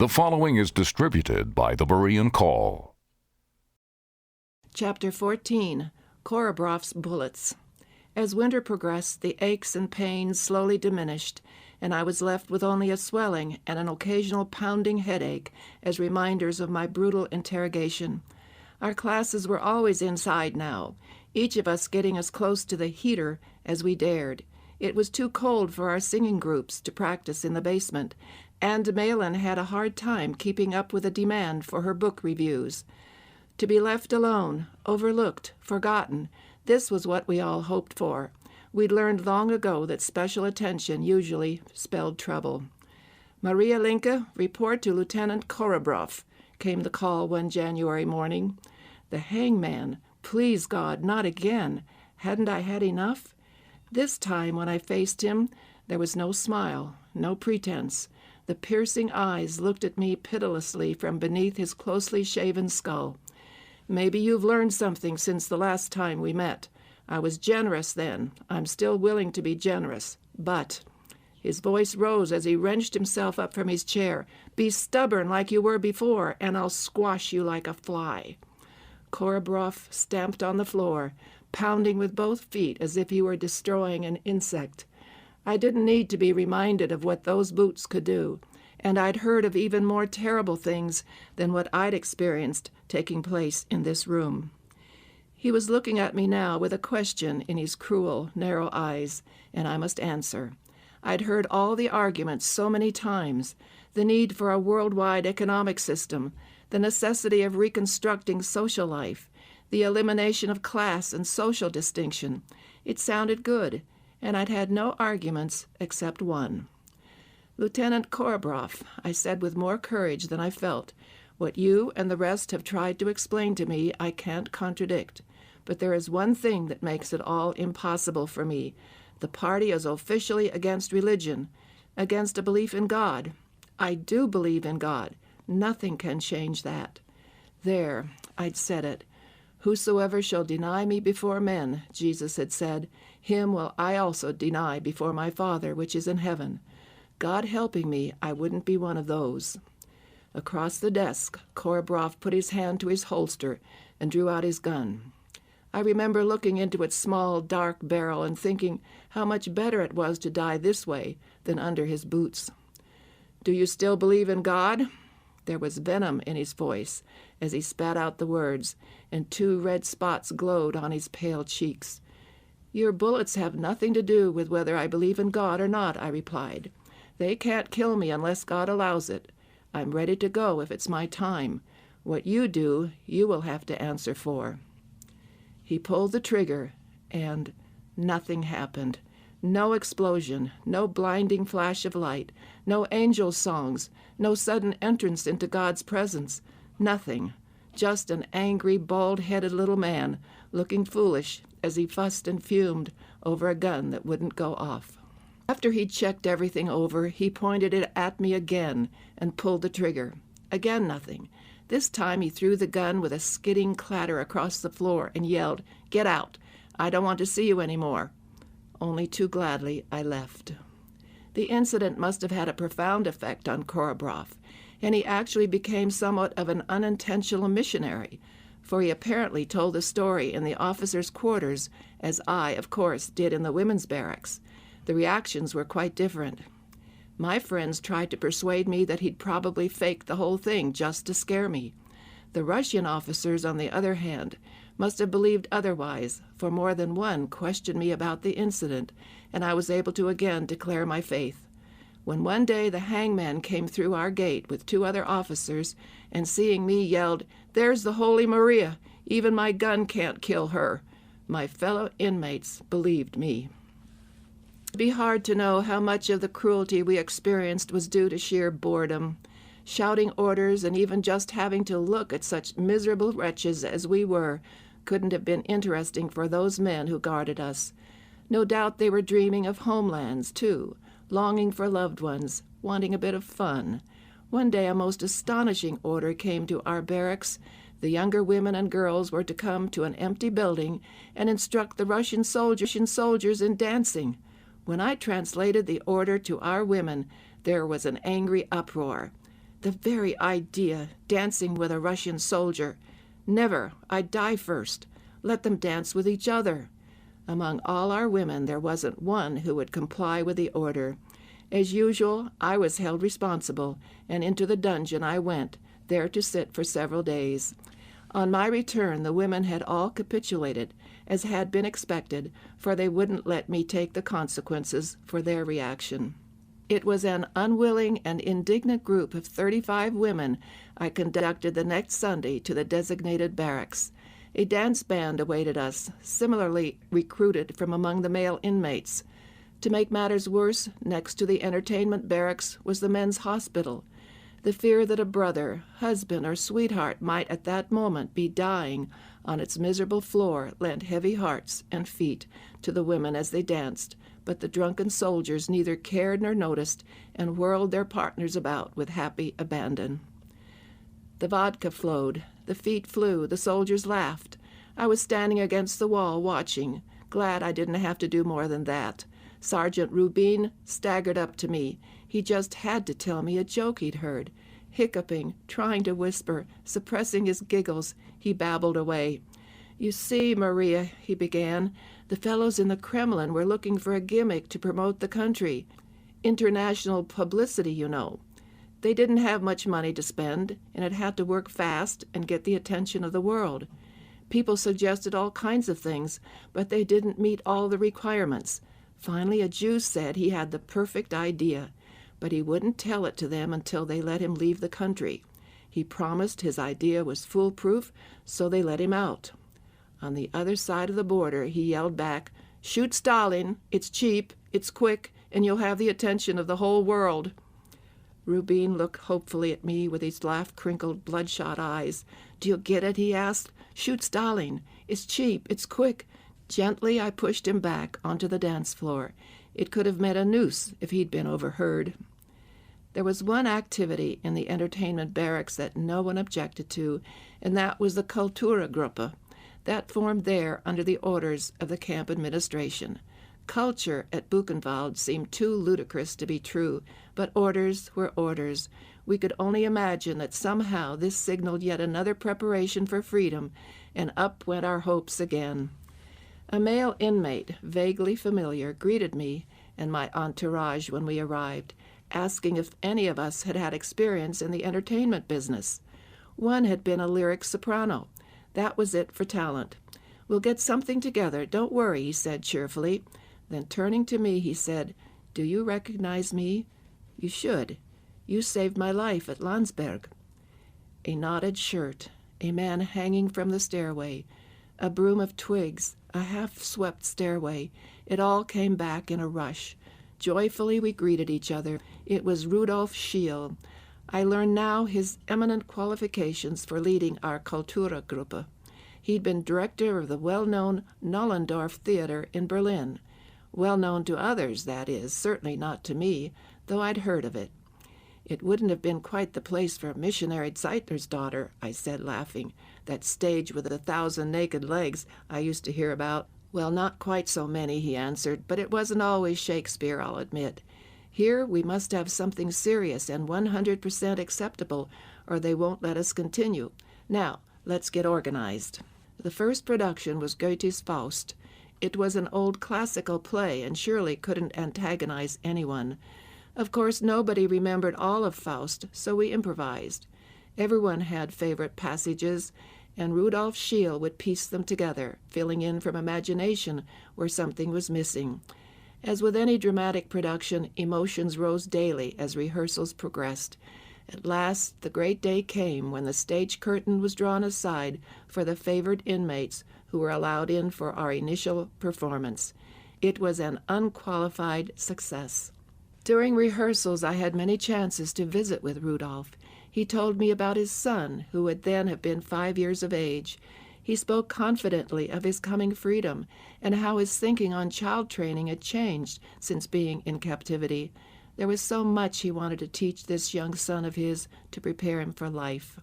The following is distributed by the Berean Call. Chapter 14. Khorobrov's Bullets. As winter progressed, the aches and pains slowly diminished, and I was left with only a swelling and an occasional pounding headache as reminders of my brutal interrogation. Our classes were always inside now, each of us getting as close to the heater as we dared. It was too cold for our singing groups to practice in the basement, and Malin had a hard time keeping up with the demand for her book reviews. To be left alone, overlooked, forgotten, this was what we all hoped for. We'd learned long ago that special attention usually spelled trouble. "Maria Linke, report to Lieutenant Khorobrov," came the call one January morning. The hangman, please God, not again. Hadn't I had enough? This time when I faced him, there was no smile, no pretense. The piercing eyes looked at me pitilessly from beneath his closely shaven skull. "Maybe you've learned something since the last time we met. I was generous then. I'm still willing to be generous. But—" His voice rose as he wrenched himself up from his chair. "Be stubborn like you were before, and I'll squash you like a fly." Khorobrov stamped on the floor, pounding with both feet as if he were destroying an insect. I didn't need to be reminded of what those boots could do, and I'd heard of even more terrible things than what I'd experienced taking place in this room. He was looking at me now with a question in his cruel, narrow eyes, and I must answer. I'd heard all the arguments so many times, the need for a worldwide economic system, the necessity of reconstructing social life, the elimination of class and social distinction. It sounded good, and I'd had no arguments except one. "Lieutenant Khorobrov," I said with more courage than I felt, "what you and the rest have tried to explain to me I can't contradict. But there is one thing that makes it all impossible for me. The party is officially against religion, against a belief in God. I do believe in God. Nothing can change that." There, I'd said it. "Whosoever shall deny me before men," Jesus had said, "him will I also deny before my Father which is in heaven." God helping me, I wouldn't be one of those. Across the desk, Khorobrov put his hand to his holster and drew out his gun. I remember looking into its small, dark barrel and thinking how much better it was to die this way than under his boots. "Do you still believe in God?" There was venom in his voice as he spat out the words, and 2 red spots glowed on his pale cheeks. "Your bullets have nothing to do with whether I believe in God or not," I replied. "They can't kill me unless God allows it. I'm ready to go if it's my time. What you do, you will have to answer for." He pulled the trigger, and nothing happened. No explosion, no blinding flash of light, no angel songs, no sudden entrance into God's presence. Nothing. Just an angry, bald-headed little man looking foolish as he fussed and fumed over a gun that wouldn't go off. After he'd checked everything over, he pointed it at me again and pulled the trigger. Again nothing. This time he threw the gun with a skidding clatter across the floor and yelled, "Get out! I don't want to see you anymore." Only too gladly I left. The incident must have had a profound effect on Khorobrov, and he actually became somewhat of an unintentional missionary, for he apparently told the story in the officers' quarters, as I, of course, did in the women's barracks. The reactions were quite different. My friends tried to persuade me that he'd probably faked the whole thing just to scare me. The Russian officers, on the other hand, must have believed otherwise, for more than one questioned me about the incident, and I was able to again declare my faith. When one day the hangman came through our gate with 2 other officers, and seeing me yelled, "There's the Holy Maria! Even my gun can't kill her!" my fellow inmates believed me. It'd be hard to know how much of the cruelty we experienced was due to sheer boredom. Shouting orders and even just having to look at such miserable wretches as we were couldn't have been interesting for those men who guarded us. No doubt they were dreaming of homelands, too, longing for loved ones, wanting a bit of fun. One day a most astonishing order came to our barracks. The younger women and girls were to come to an empty building and instruct the Russian soldiers in dancing. When I translated the order to our women, there was an angry uproar. The very idea, dancing with a Russian soldier. Never. I'd die first. Let them dance with each other. Among all our women, there wasn't one who would comply with the order. As usual, I was held responsible, and into the dungeon I went, there to sit for several days. On my return, the women had all capitulated, as had been expected, for they wouldn't let me take the consequences for their reaction. It was an unwilling and indignant group of 35 women I conducted the next Sunday to the designated barracks. A dance band awaited us, similarly recruited from among the male inmates. To make matters worse, next to the entertainment barracks was the men's hospital. The fear that a brother, husband, or sweetheart might at that moment be dying on its miserable floor lent heavy hearts and feet to the women as they danced, but the drunken soldiers neither cared nor noticed and whirled their partners about with happy abandon. The vodka flowed, the feet flew, the soldiers laughed. I was standing against the wall watching, glad I didn't have to do more than that. Sergeant Rubin staggered up to me. He just had to tell me a joke he'd heard. Hiccuping, trying to whisper, suppressing his giggles, he babbled away. "You see, Maria," he began, "the fellows in the Kremlin were looking for a gimmick to promote the country. International publicity, you know. They didn't have much money to spend, and it had to work fast and get the attention of the world. People suggested all kinds of things, but they didn't meet all the requirements. Finally, a Jew said he had the perfect idea, but he wouldn't tell it to them until they let him leave the country. He promised his idea was foolproof, so they let him out. On the other side of the border, he yelled back, 'Shoot Stalin, it's cheap, it's quick, and you'll have the attention of the whole world.'" Rubin looked hopefully at me with his laugh-crinkled, bloodshot eyes. "Do you get it?" he asked. "Shoot Stalin. It's cheap. It's quick." Gently I pushed him back onto the dance floor. It could have meant a noose if he'd been overheard. There was one activity in the entertainment barracks that no one objected to, and that was the Kulturgruppe. That formed there under the orders of the camp administration. Culture at Buchenwald seemed too ludicrous to be true, but orders were orders. We could only imagine that somehow this signaled yet another preparation for freedom, and up went our hopes again. A male inmate, vaguely familiar, greeted me and my entourage when we arrived, asking if any of us had had experience in the entertainment business. One had been a lyric soprano. That was it for talent. "We'll get something together, don't worry," he said cheerfully. Then turning to me, he said, "Do you recognize me? You should. You saved my life at Landsberg." A knotted shirt, a man hanging from the stairway, a broom of twigs, a half-swept stairway. It all came back in a rush. Joyfully we greeted each other. It was Rudolf Scheel. I learned now his eminent qualifications for leading our Kulturgruppe. He'd been director of the well-known Nollendorf Theater in Berlin. Well known to others, that is, certainly not to me, though I'd heard of it. "It wouldn't have been quite the place for missionary Zeitner's daughter," I said, laughing. "That stage with 1,000 naked legs I used to hear about." "Well, not quite so many," he answered, "but it wasn't always Shakespeare, I'll admit. Here we must have something serious and 100% acceptable, or they won't let us continue. Now, let's get organized." The first production was Goethe's Faust. It was an old classical play and surely couldn't antagonize anyone. Of course, nobody remembered all of Faust, so we improvised. Everyone had favorite passages, and Rudolf Scheel would piece them together, filling in from imagination where something was missing. As with any dramatic production, emotions rose daily as rehearsals progressed. At last, the great day came when the stage curtain was drawn aside for the favored inmates who were allowed in for our initial performance. It was an unqualified success. During rehearsals, I had many chances to visit with Rudolf. He told me about his son, who would then have been 5 years of age. He spoke confidently of his coming freedom and how his thinking on child training had changed since being in captivity. There was so much he wanted to teach this young son of his to prepare him for life.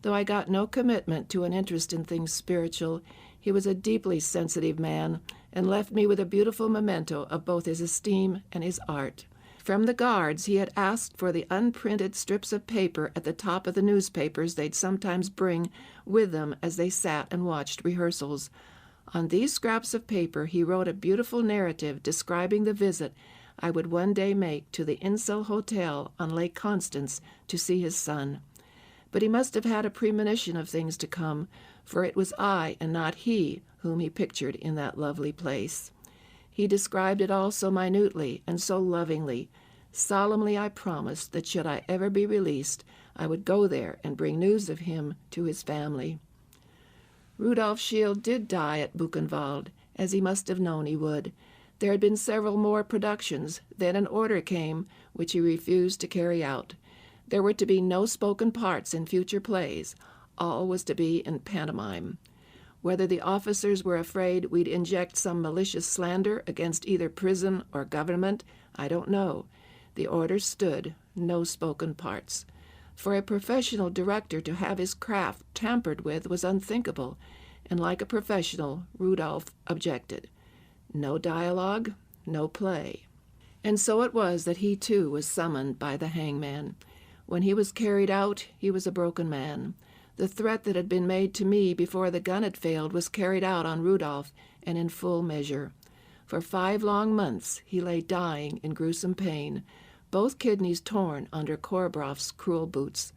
Though I got no commitment to an interest in things spiritual, he was a deeply sensitive man and left me with a beautiful memento of both his esteem and his art. From the guards he had asked for the unprinted strips of paper at the top of the newspapers they'd sometimes bring with them as they sat and watched rehearsals. On these scraps of paper he wrote a beautiful narrative describing the visit I would one day make to the Insel Hotel on Lake Constance to see his son. But he must have had a premonition of things to come, for it was I and not he whom he pictured in that lovely place. He described it all so minutely and so lovingly. Solemnly I promised that should I ever be released, I would go there and bring news of him to his family. Rudolf Schiele did die at Buchenwald, as he must have known he would. There had been several more productions. Then an order came, which he refused to carry out. There were to be no spoken parts in future plays. All was to be in pantomime. Whether the officers were afraid we'd inject some malicious slander against either prison or government, I don't know. The order stood, no spoken parts. For a professional director to have his craft tampered with was unthinkable, and like a professional, Rudolf objected. No dialogue, no play. And so it was that he too was summoned by the hangman. When he was carried out, he was a broken man. The threat that had been made to me before the gun had failed was carried out on Rudolf, and in full measure. For 5 long months he lay dying in gruesome pain, both kidneys torn under Khorobrov's cruel boots.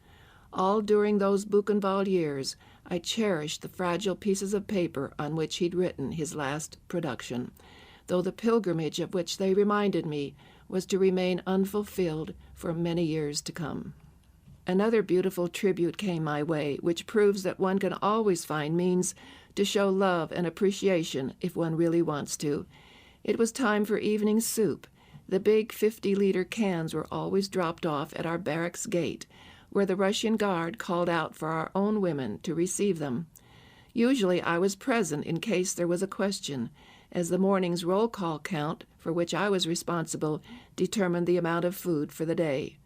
All during those Buchenwald years I cherished the fragile pieces of paper on which he'd written his last production, though the pilgrimage of which they reminded me was to remain unfulfilled for many years to come. Another beautiful tribute came my way, which proves that one can always find means to show love and appreciation if one really wants to. It was time for evening soup. The big 50-liter cans were always dropped off at our barracks gate, where the Russian guard called out for our own women to receive them. Usually I was present in case there was a question, as the morning's roll call count, for which I was responsible, determined the amount of food for the day.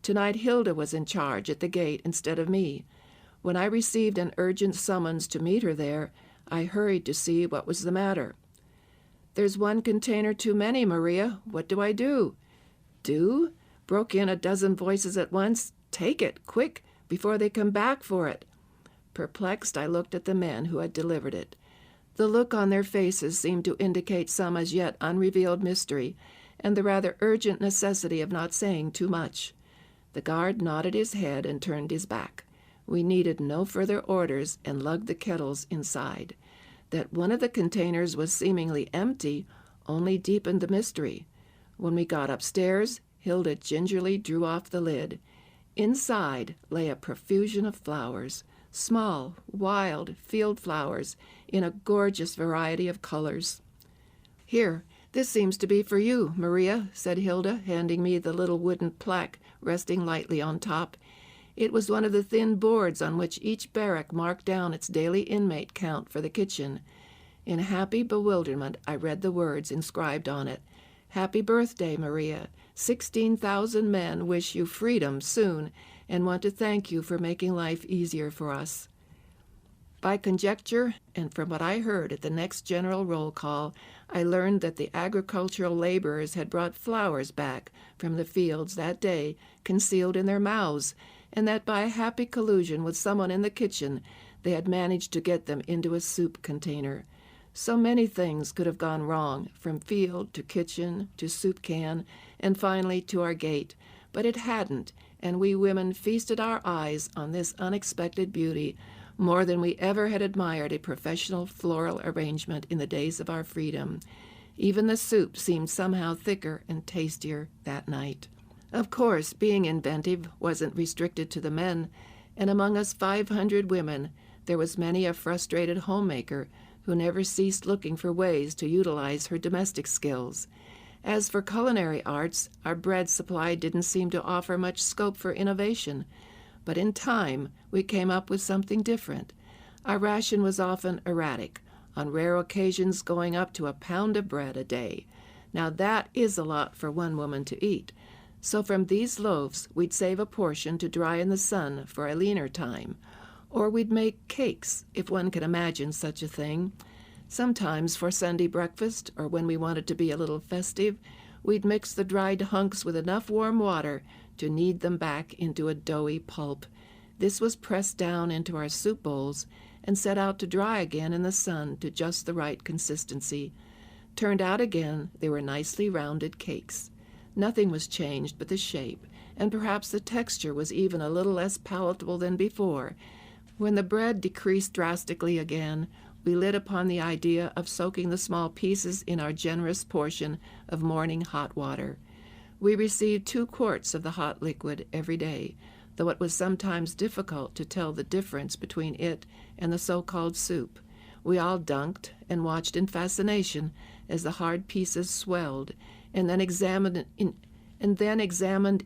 Tonight Hilda was in charge at the gate instead of me. When I received an urgent summons to meet her there, I hurried to see what was the matter. "There's one container too many, Maria. What do I do?" "Do?" broke in a dozen voices at once. "Take it, quick, before they come back for it." Perplexed, I looked at the men who had delivered it. The look on their faces seemed to indicate some as yet unrevealed mystery, and the rather urgent necessity of not saying too much. The guard nodded his head and turned his back. We needed no further orders and lugged the kettles inside. That one of the containers was seemingly empty only deepened the mystery. When we got upstairs, Hilda gingerly drew off the lid. Inside lay a profusion of flowers, small, wild field flowers in a gorgeous variety of colors. "Here, this seems to be for you, Maria," said Hilda, handing me the little wooden plaque resting lightly on top. It was one of the thin boards on which each barrack marked down its daily inmate count for the kitchen. In happy bewilderment, I read the words inscribed on it. "Happy birthday, Maria. 16,000 men wish you freedom soon and want to thank you for making life easier for us." By conjecture, and from what I heard at the next general roll call, I learned that the agricultural laborers had brought flowers back from the fields that day, concealed in their mouths, and that by a happy collusion with someone in the kitchen, they had managed to get them into a soup container. So many things could have gone wrong, from field to kitchen to soup can, and finally to our gate, but it hadn't, and we women feasted our eyes on this unexpected beauty more than we ever had admired a professional floral arrangement in the days of our freedom. Even the soup seemed somehow thicker and tastier that night. Of course, being inventive wasn't restricted to the men, and among us 500 women there was many a frustrated homemaker who never ceased looking for ways to utilize her domestic skills. As for culinary arts, our bread supply didn't seem to offer much scope for innovation, but in time we came up with something different. Our ration was often erratic, on rare occasions going up to a pound of bread a day. Now that is a lot for one woman to eat. So from these loaves, we'd save a portion to dry in the sun for a leaner time. Or we'd make cakes, if one can imagine such a thing. Sometimes for Sunday breakfast, or when we wanted to be a little festive, We'd mix the dried hunks with enough warm water to knead them back into a doughy pulp. This was pressed down into our soup bowls and set out to dry again in the sun to just the right consistency. Turned out again, they were nicely rounded cakes. Nothing was changed but the shape, and perhaps the texture was even a little less palatable than before. When the bread decreased drastically again, we lit upon the idea of soaking the small pieces in our generous portion of morning hot water. We received 2 quarts of the hot liquid every day, though it was sometimes difficult to tell the difference between it and the so-called soup. We all dunked and watched in fascination as the hard pieces swelled, and then examined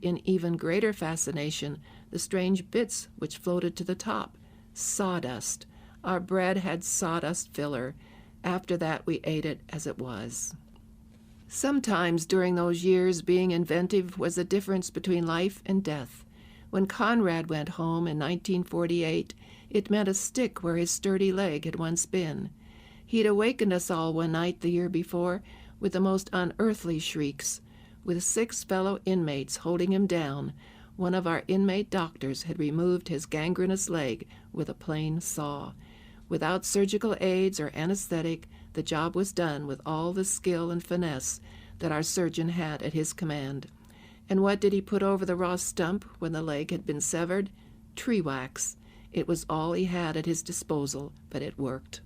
in even greater fascination the strange bits which floated to the top. Sawdust. Our bread had sawdust filler. After that we ate it as it was. Sometimes during those years being inventive was the difference between life and death. When Conrad went home in 1948, it meant a stick where his sturdy leg had once been. He'd awakened us all one night the year before with the most unearthly shrieks. With 6 fellow inmates holding him down, one of our inmate doctors had removed his gangrenous leg with a plain saw. Without surgical aids or anesthetic, the job was done with all the skill and finesse that our surgeon had at his command. And what did he put over the raw stump when the leg had been severed? Tree wax. It was all he had at his disposal, but it worked.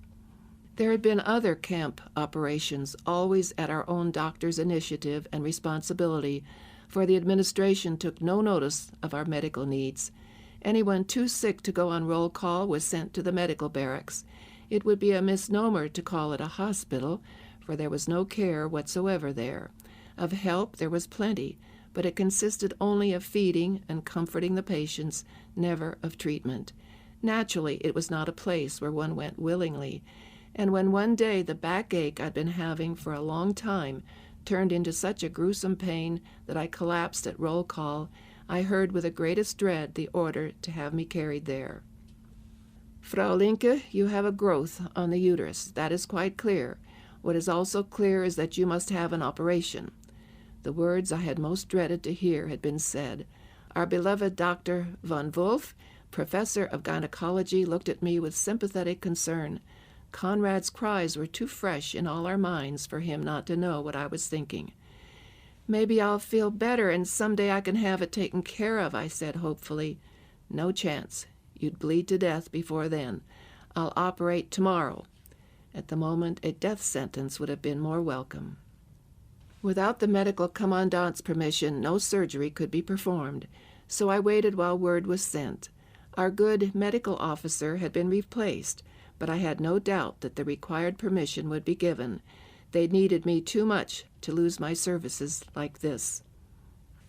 There had been other camp operations, always at our own doctor's initiative and responsibility, for the administration took no notice of our medical needs. Anyone too sick to go on roll call was sent to the medical barracks. It would be a misnomer to call it a hospital, for there was no care whatsoever there. Of help there was plenty, but it consisted only of feeding and comforting the patients, never of treatment. Naturally, it was not a place where one went willingly, and when one day the backache I'd been having for a long time turned into such a gruesome pain that I collapsed at roll call, I heard with the greatest dread the order to have me carried there. Frau Linke, you have a growth on the uterus. That is quite clear. What is also clear is that you must have an operation. The words I had most dreaded to hear had been said. Our beloved Dr. von Wolf, professor of gynecology, looked at me with sympathetic concern. Conrad's cries were too fresh in all our minds for him not to know what I was thinking. Maybe I'll feel better and someday I can have it taken care of, I said hopefully. No chance. You'd bleed to death before then. I'll operate tomorrow. At the moment, a death sentence would have been more welcome. Without the medical commandant's permission, no surgery could be performed, so I waited while word was sent. Our good medical officer had been replaced, but I had no doubt that the required permission would be given. They needed me too much to lose my services like this.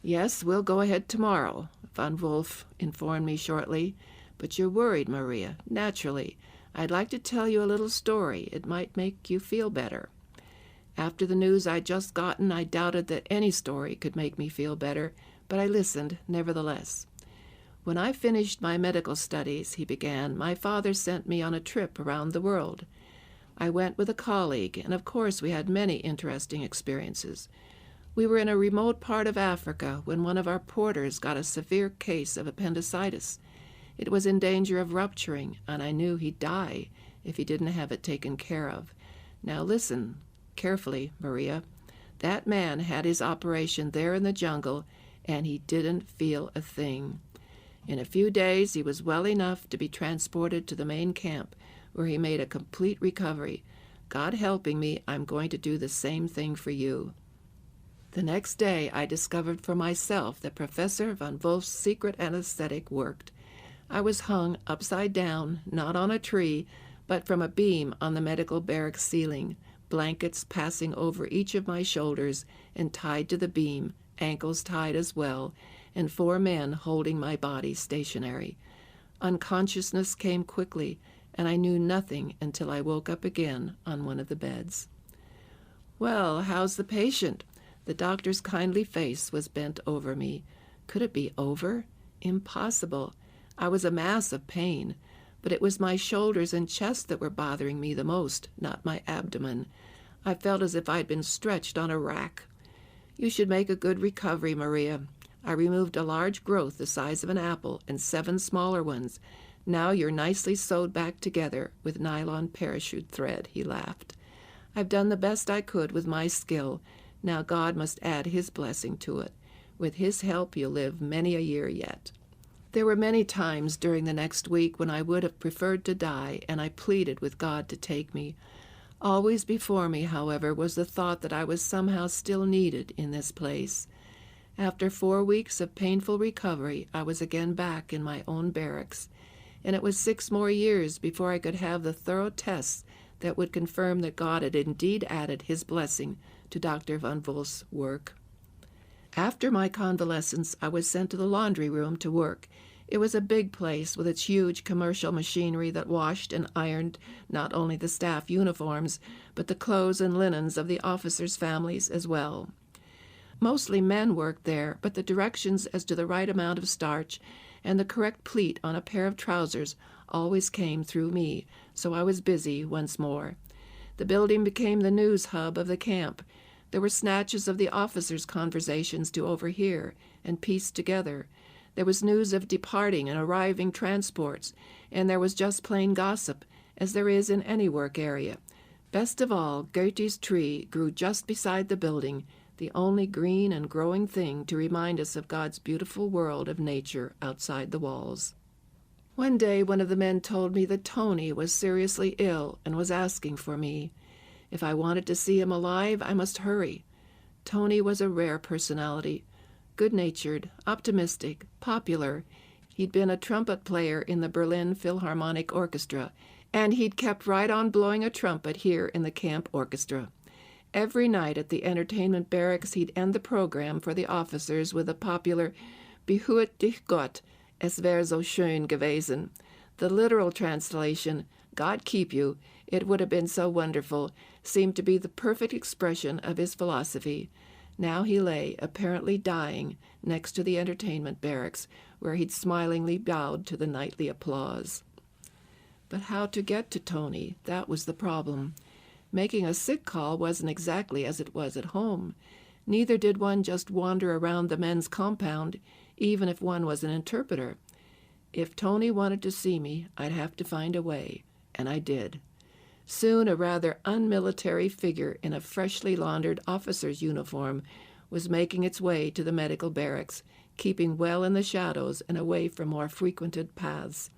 Yes, we'll go ahead tomorrow, von Wolf informed me shortly. But you're worried, Maria. Naturally. I'd like to tell you a little story. It might make you feel better. After the news I'd just gotten, I doubted that any story could make me feel better, but I listened nevertheless. When I finished my medical studies, he began, my father sent me on a trip around the world. I went with a colleague, and of course we had many interesting experiences. We were in a remote part of Africa when one of our porters got a severe case of appendicitis. It was in danger of rupturing, and I knew he'd die if he didn't have it taken care of. Now listen carefully, Maria. That man had his operation there in the jungle, and he didn't feel a thing. In a few days he was well enough to be transported to the main camp, where he made a complete recovery. God helping me, I'm going to do the same thing for you. The next day I discovered for myself that Professor von Wolf's secret anesthetic worked. I was hung upside down, not on a tree, but from a beam on the medical barracks ceiling, blankets passing over each of my shoulders and tied to the beam, ankles tied as well, and 4 men holding my body stationary. Unconsciousness came quickly, and I knew nothing until I woke up again on one of the beds. Well, how's the patient? The doctor's kindly face was bent over me. Could it be over? Impossible. I was a mass of pain, but it was my shoulders and chest that were bothering me the most, not my abdomen. I felt as if I'd been stretched on a rack. You should make a good recovery, Maria. I removed a large growth the size of an apple and 7 smaller ones. Now you're nicely sewed back together with nylon parachute thread," he laughed. "I've done the best I could with my skill. Now God must add his blessing to it. With his help you'll live many a year yet." There were many times during the next week when I would have preferred to die, and I pleaded with God to take me. Always before me, however, was the thought that I was somehow still needed in this place. After 4 weeks of painful recovery, I was again back in my own barracks, and it was 6 more years before I could have the thorough tests that would confirm that God had indeed added his blessing to Dr. von Wolf's work. After my convalescence, I was sent to the laundry room to work. It was a big place with its huge commercial machinery that washed and ironed not only the staff uniforms, but the clothes and linens of the officers' families as well. Mostly men worked there, but the directions as to the right amount of starch and the correct pleat on a pair of trousers always came through me, so I was busy once more. The building became the news hub of the camp. There were snatches of the officers' conversations to overhear and piece together. There was news of departing and arriving transports, and there was just plain gossip, as there is in any work area. Best of all, Goethe's tree grew just beside the building, the only green and growing thing to remind us of God's beautiful world of nature outside the walls. One day one of the men told me that Tony was seriously ill and was asking for me. If I wanted to see him alive, I must hurry. Tony was a rare personality. Good-natured, optimistic, popular. He'd been a trumpet player in the Berlin Philharmonic Orchestra, and he'd kept right on blowing a trumpet here in the camp orchestra. Every night at the entertainment barracks he'd end the program for the officers with a popular "Behüt dich Gott, es wär so schön gewesen." The literal translation, "God keep you, it would have been so wonderful," seemed to be the perfect expression of his philosophy. Now he lay, apparently dying, next to the entertainment barracks, where he'd smilingly bowed to the nightly applause. But how to get to Tony? That was the problem. Making a sick call wasn't exactly as it was at home. Neither did one just wander around the men's compound, even if one was an interpreter. If Tony wanted to see me, I'd have to find a way, and I did. Soon a rather unmilitary figure in a freshly laundered officer's uniform was making its way to the medical barracks, keeping well in the shadows and away from more frequented paths.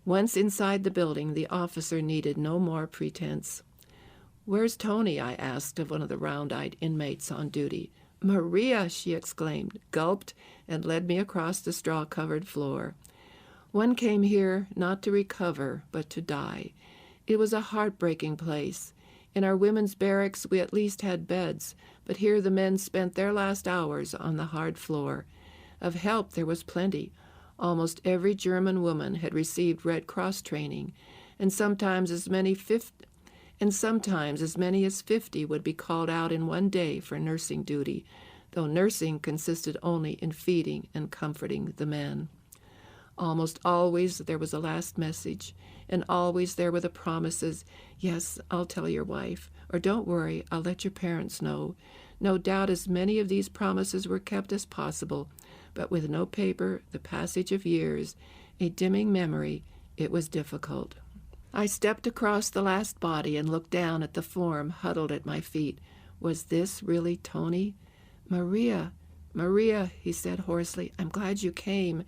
Once inside the building, the officer needed no more pretense. "Where's Tony?" I asked of one of the round-eyed inmates on duty. "Maria!" she exclaimed, gulped, and led me across the straw-covered floor. One came here not to recover, but to die. It was a heartbreaking place. In our women's barracks we at least had beds, but here the men spent their last hours on the hard floor. Of help there was plenty. Almost every German woman had received Red Cross training, and sometimes as many as 50 would be called out in one day for nursing duty, though nursing consisted only in feeding and comforting the men. Almost always there was a last message, and always there were the promises, "Yes, I'll tell your wife," or "Don't worry, I'll let your parents know." No doubt as many of these promises were kept as possible, but with no paper, the passage of years, a dimming memory, it was difficult. I stepped across the last body and looked down at the form huddled at my feet. Was this really Tony? "Maria, Maria," he said hoarsely, "I'm glad you came.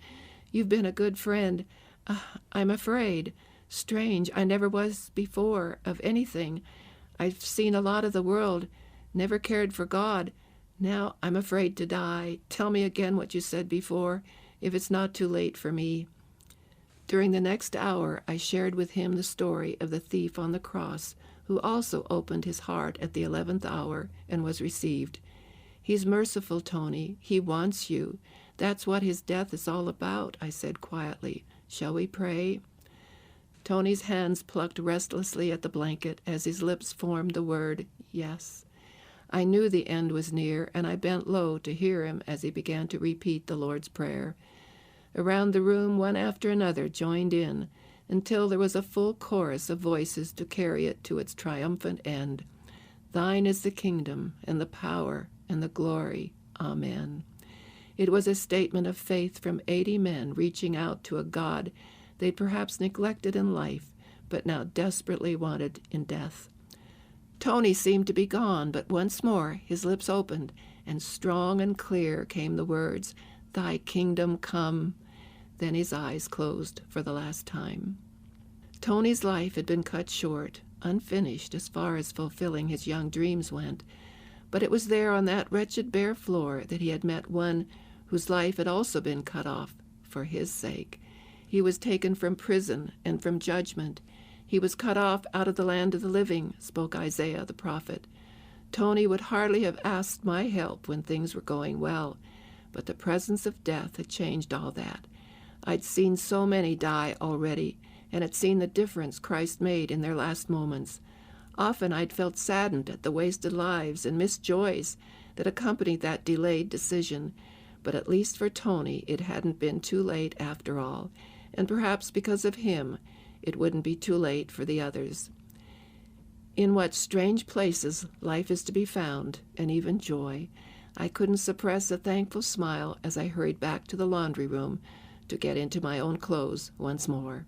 You've been a good friend. I'm afraid. Strange, I never was before, of anything. I've seen a lot of the world, never cared for God. Now I'm afraid to die. Tell me again what you said before, if it's not too late for me." During the next hour, I shared with him the story of the thief on the cross, who also opened his heart at the 11th hour and was received. "He's merciful, Tony. He wants you. That's what his death is all about," I said quietly. "Shall we pray?" Tony's hands plucked restlessly at the blanket as his lips formed the word, "Yes." I knew the end was near, and I bent low to hear him as he began to repeat the Lord's Prayer. Around the room, one after another joined in, until there was a full chorus of voices to carry it to its triumphant end. "Thine is the kingdom, and the power, and the glory. Amen. It was a statement of faith from 80 men reaching out to a God they'd perhaps neglected in life, but now desperately wanted in death. Tony seemed to be gone, but once more his lips opened, and strong and clear came the words, "Thy kingdom come." Then his eyes closed for the last time. Tony's life had been cut short, unfinished as far as fulfilling his young dreams went, but it was there on that wretched bare floor that he had met one whose life had also been cut off for his sake. He was taken from prison and from judgment. He was cut off out of the land of the living, spoke Isaiah the prophet. Tony would hardly have asked my help when things were going well, but the presence of death had changed all that. I'd seen so many die already, and had seen the difference Christ made in their last moments. Often I'd felt saddened at the wasted lives and missed joys that accompanied that delayed decision, but at least for Tony it hadn't been too late after all, and perhaps because of him it wouldn't be too late for the others. In what strange places life is to be found, and even joy. I couldn't suppress a thankful smile as I hurried back to the laundry room to get into my own clothes once more.